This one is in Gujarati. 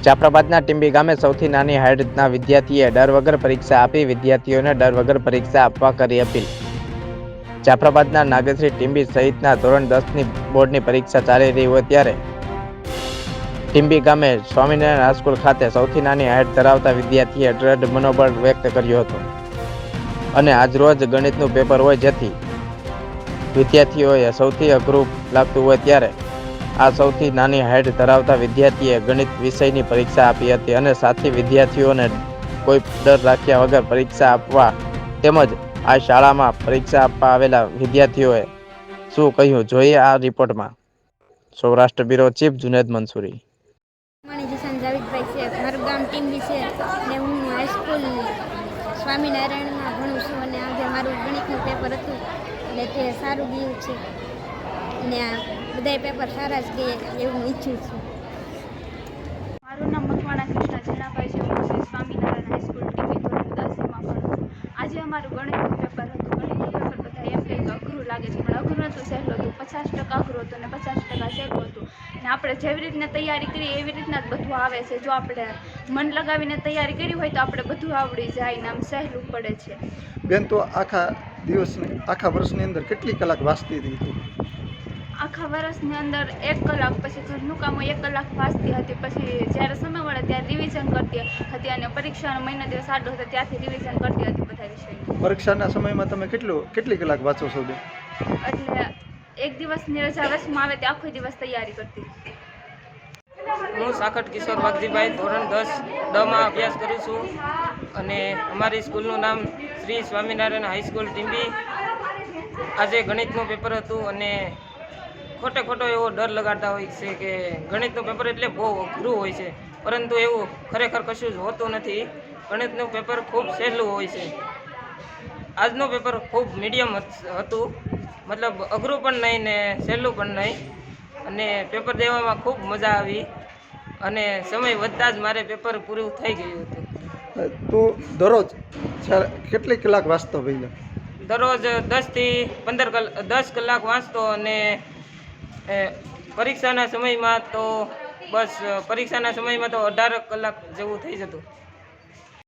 જાફરાબાદના ટીંબી ગામે સૌથી નાની હાઇટના વિદ્યાર્થીએ ડર વગર પરીક્ષા આપી વિદ્યાર્થીઓને ડર વગર પરીક્ષા આપવા કરી અપીલ। જાફરાબાદના નાગેશ્રી ટીંબી સહિતના ધોરણ 10ની બોર્ડની પરીક્ષા ચાલી રહી હોય ત્યારે ટીંબી ગામે સ્વામિનારાયણ હાઈસ્કૂલ ખાતે સૌથી નાની હાઇટ ધરાવતા વિદ્યાર્થીએ દ્રઢ મનોબળ વ્યક્ત કર્યું હતું અને આજરોજ ગણિતનું પેપર હોય જેથી વિદ્યાર્થીઓએ સૌથી અઘરું લાગતું હોય ત્યારે આ સૌથી નાની હાઇટ ધરાવતા વિદ્યાર્થીએ ગણિત વિષયની પરીક્ષા આપી હતી અને સાથી વિદ્યાર્થીઓને કોઈ ડર રાખ્યા વગર પરીક્ષા આપવા તેમજ આ શાળામાં પરીક્ષા આપવા આવેલા વિદ્યાર્થીઓએ શું કહ્યું જોઈએ આ રિપોર્ટમાં। Saurashtra bureau chief Juned Mansuri. જાવેદભાઈ છે, મારું ગામ ટીંબી છે ને હું હાઈસ્કૂલ સ્વામિનારાયણમાં ભણું છું અને આજે મારું ગણિતનું પેપર હતું એટલે તે સારું ગયું છે અને આ બધાય પેપર સારા જ ગયા એવું ઈચ્છું છું। મારું નામ મકવાણા કૃષ્ણ ઝીણાભાઈ છે, હું શ્રી સ્વામિનારાયણ હાઈસ્કૂલ ટીંબી ધોરણ 10માં ભણું છું। આજે અમારું ગણિતનું પેપર હતું। ગણિતનું પેપર બધા એમ કહે કે અઘરું લાગે છે, પણ અઘરું નહોતું, સહેલું હતું। 50% અઘરું હતું અને 50% સહેલું હતું અને આપણે જેવી રીતના તૈયારી કરીએ એવી રીતના જ બધું આવે છે। જો આપણે મન લગાવીને તૈયારી કરી હોય તો આપણે બધું આવડી જાય ને આમ સહેલું પડે છે। બેન, તો આખા વર્ષની અંદર કેટલી કલાક વાંચતી હતી? આખા વર્ષની અંદર 1 કલાક, પછી ઘરનું કામ હોય 1 કલાક વાંચતી હતી, પછી જ્યારે સમય મળે ત્યારે રિવિઝન કરતી હતી અને પરીક્ષાનો મહિનો દિવસ આડો હતો ત્યાંથી રિવિઝન કરતી હતી બધા વિષયનું। પરીક્ષાના સમયમાં તમે કેટલી કલાક વાંચો છો બેન? એટલે એક દિવસની રજા વચમાં આવે તે આખો દિવસ તૈયારી કરતી। હું સાકટ કિશોર વાઘજીભાઈ ધોરણ 10માં અભ્યાસ કરું છું અને અમારી સ્કૂલનું નામ શ્રી સ્વામિનારાયણ હાઈસ્કૂલ ટીંબી। આજે ગણિતનું પેપર હતું અને ખોટો એવો ડર લગાડતા હોય છે કે ગણિતનું પેપર એટલે બહુ અઘરું હોય છે, પરંતુ એવું ખરેખર કશું જ હોતું નથી। ગણિતનું પેપર ખૂબ સહેલું હોય છે। આજનું પેપર ખૂબ મીડિયમ હતું, મતલબ અઘરું પણ નહીં ને સહેલું પણ નહીં અને પેપર દેવામાં ખૂબ મજા આવી અને સમય વધતા જ મારે પેપર પૂરું થઈ ગયું હતું। તો દરરોજ કેટલી કલાક વાંચતો પહેલાં? દરરોજ 10 થી 10 કલાક વાંચતો અને પરીક્ષાના સમયમાં તો 18 કલાક જેવું થઈ જતું।